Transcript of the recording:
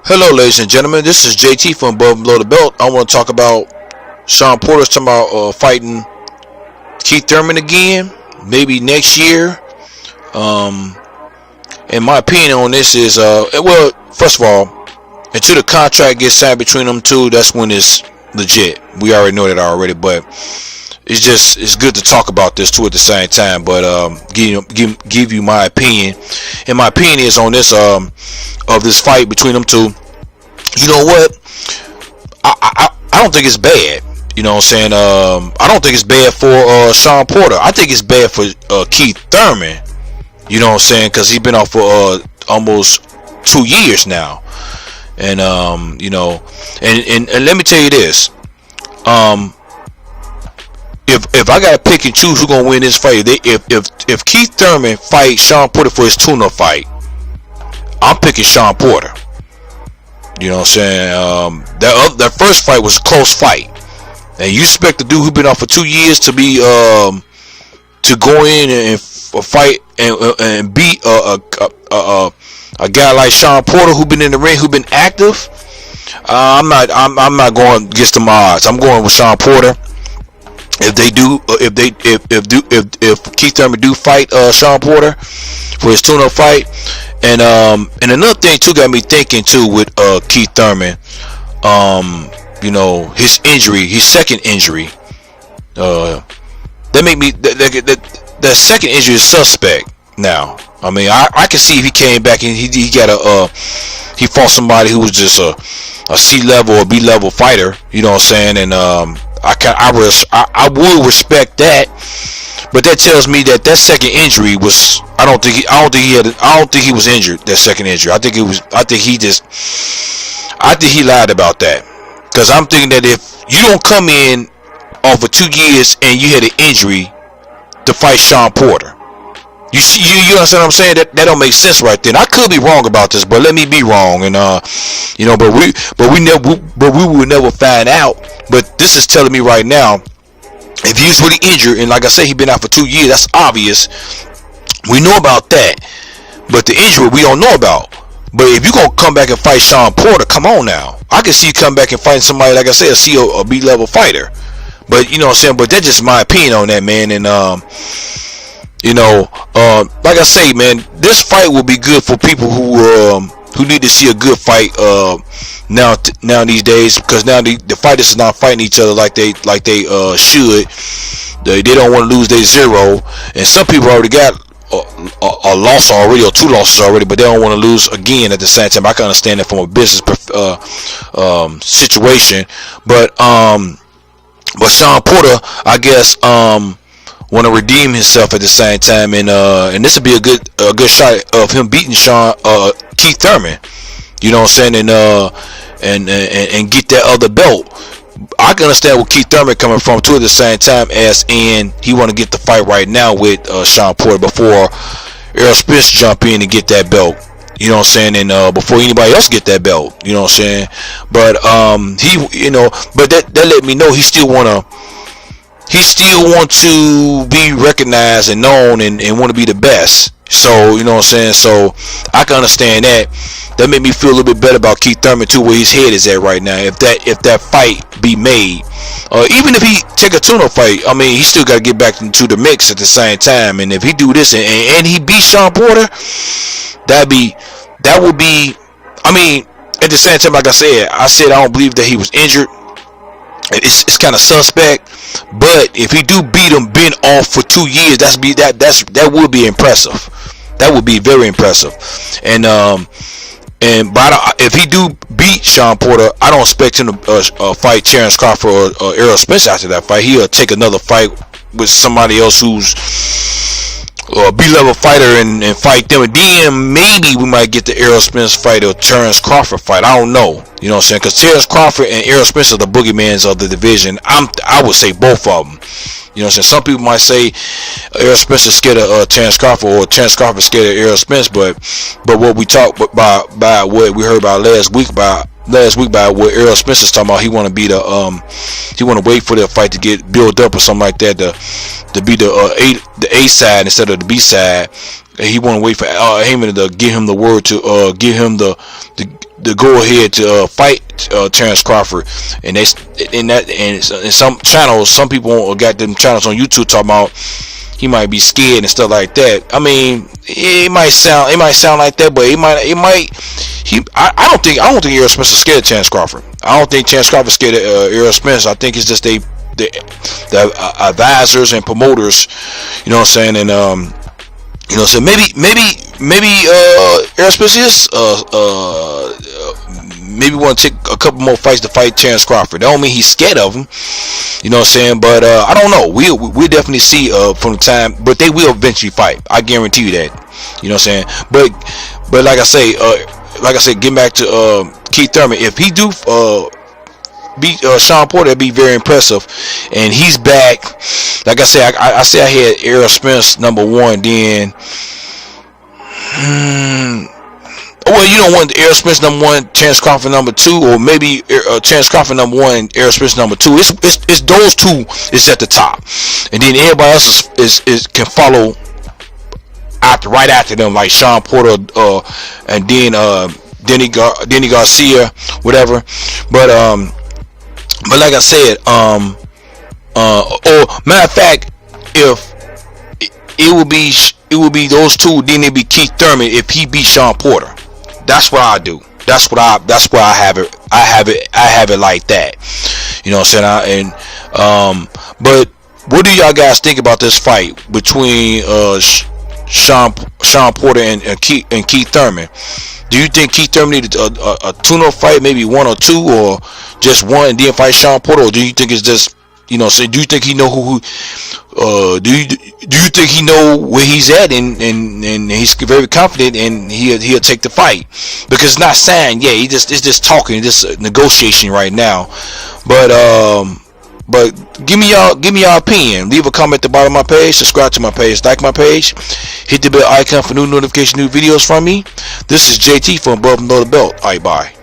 Hello, ladies and gentlemen. This is JT from Above and Below the Belt. I want to talk about Shawn Porter's talking about fighting Keith Thurman again, maybe next year. And my opinion on this is, well, first of all, until the contract gets signed between them two, that's when it's legit. We already know that already, but it's good to talk about this too at the same time. But give you my opinion, and my opinion is on this of this fight between them two. You know what? I don't think it's bad. You know what I'm saying? I don't think it's bad for Shawn Porter. I think it's bad for Keith Thurman. You know what I'm saying? Because he's been off for almost 2 years now. And you know, and let me tell you this. If I gotta pick and choose who's gonna win this fight, if Keith Thurman fights Shawn Porter for his tune-up fight, I'm picking Shawn Porter. You know what I'm saying? That first fight was a close fight, and you expect the dude who been off for 2 years to be to go in and fight and beat a guy like Shawn Porter who been in the ring, who been active. I'm not going against the odds. I'm going with Shawn Porter. If Keith Thurman do fight Shawn Porter for his tune-up fight, and another thing too got me thinking too with Keith Thurman, you know, his injury, his second injury, that make me that second injury is suspect now. I mean, I can see if he came back and he got he fought somebody who was just a C level or B level fighter. You know what I'm saying? And I would respect that, but that tells me that second injury was. I don't think he was injured. That second injury. I think he lied about that. Because I'm thinking that if you don't come in off of 2 years and you had an injury to fight Shawn Porter, you understand what I'm saying? That don't make sense right then. I could be wrong about this, but let me be wrong. And you know, but we will never find out. But this is telling me right now, if he's really injured, and like I said, he's been out for 2 years, that's obvious. We know about that, but the injury we don't know about. But if you're gonna come back and fight Shawn Porter, come on now. I can see you come back and fight somebody, like I said, a B level fighter. But you know what I'm saying. But that's just my opinion on that, man. And you know, like I say, man, this fight will be good for people who need to see a good fight now these days, because now the fighters are not fighting each other like they should. They don't want to lose their zero, and some people already got a loss already or 2 losses already, but they don't want to lose again at the same time. I can understand that from a business situation, but Shawn Porter, I guess, want to redeem himself at the same time, and this would be a good shot of him beating Keith Thurman. You know what I'm saying? And get that other belt. I can understand where Keith Thurman coming from too at the same time, as in he want to get the fight right now with Shawn Porter before Errol Spence jump in and get that belt. You know what I'm saying? And before anybody else get that belt. You know what I'm saying? But he, you know, but that let me know he still want to be recognized and known and want to be the best. So, you know what I'm saying? So, I can understand that. That made me feel a little bit better about Keith Thurman too, where his head is at right now. If that fight be made, even if he take a tune-up fight, I mean, he still got to get back into the mix at the same time. And if he do this and he beat Shawn Porter, that would be. I mean, at the same time, like I said I don't believe that he was injured. It's kind of suspect, but if he do beat him, been off for 2 years, that would be impressive. That would be very impressive. And if he do beat Shawn Porter, I don't expect him to fight Terrence Crawford or Errol Spence after that fight. He'll take another fight with somebody else who's a B-level fighter and fight them. And then maybe we might get the Errol Spence fight or Terrence Crawford fight. I don't know. You know what I'm saying? Because Terrence Crawford and Errol Spence are the boogeymans of the division. I would say both of them. You know what I'm saying? Some people might say Errol Spence is scared of Terrence Crawford, or Terrence Crawford is scared of Errol Spence. But what we talked about what we heard about last week by what Errol Spence is talking about, he want to be he want to wait for the fight to get built up or something like that to be the A side instead of the B side. He want to wait for Heyman to give him the word to give him the the go ahead to fight Terrence Crawford, and some channels, some people got them channels on YouTube talking about he might be scared and stuff like that. I mean, it might sound like that, but I don't think Errol Spence is scared of Terrence Crawford. I don't think Terrence Crawford is scared of Errol Spence. I think it's just the advisors and promoters, you know what I'm saying, and you know, so maybe Errol Spence is maybe want to take a couple more fights to fight Terrence Crawford. That don't mean he's scared of him, you know what I'm saying. But I don't know. We'll definitely see from the time, but they will eventually fight. I guarantee you that. You know what I'm saying. But like I say, getting back to Keith Thurman, if he do beat Shawn Porter, that'd be very impressive. And he's back. Like I said, I had Errol Spence number 1, then well, you don't want Errol Spence number 1, Terrence Crawford number 2, or maybe Terrence Crawford number 1, Errol Spence number 2. It's those two is at the top, and then everybody else is can follow right after them, like Shawn Porter, and then Denny Garcia, whatever. But like I said, or matter of fact, if it would be those two, then it'd be Keith Thurman if he beat Shawn Porter. That's what I do. That's why I have it. I have it like that. You know what I'm saying? But what do y'all guys think about this fight between Shawn Porter and Keith Thurman? Do you think Keith Thurman needed a tune-up fight, maybe 1 or 2, or just 1 and then fight Shawn Porter, or do you think it's just, you know, so do you think he know who do you think he know where he's at, and he's very confident and he'll take the fight? Because it's not signed, yeah, it's just talking, just negotiation right now. But give me your opinion. Leave a comment at the bottom of my page. Subscribe to my page. Like my page. Hit the bell icon for new notification, new videos from me. This is JT from Above and Below the Belt. Alright, bye.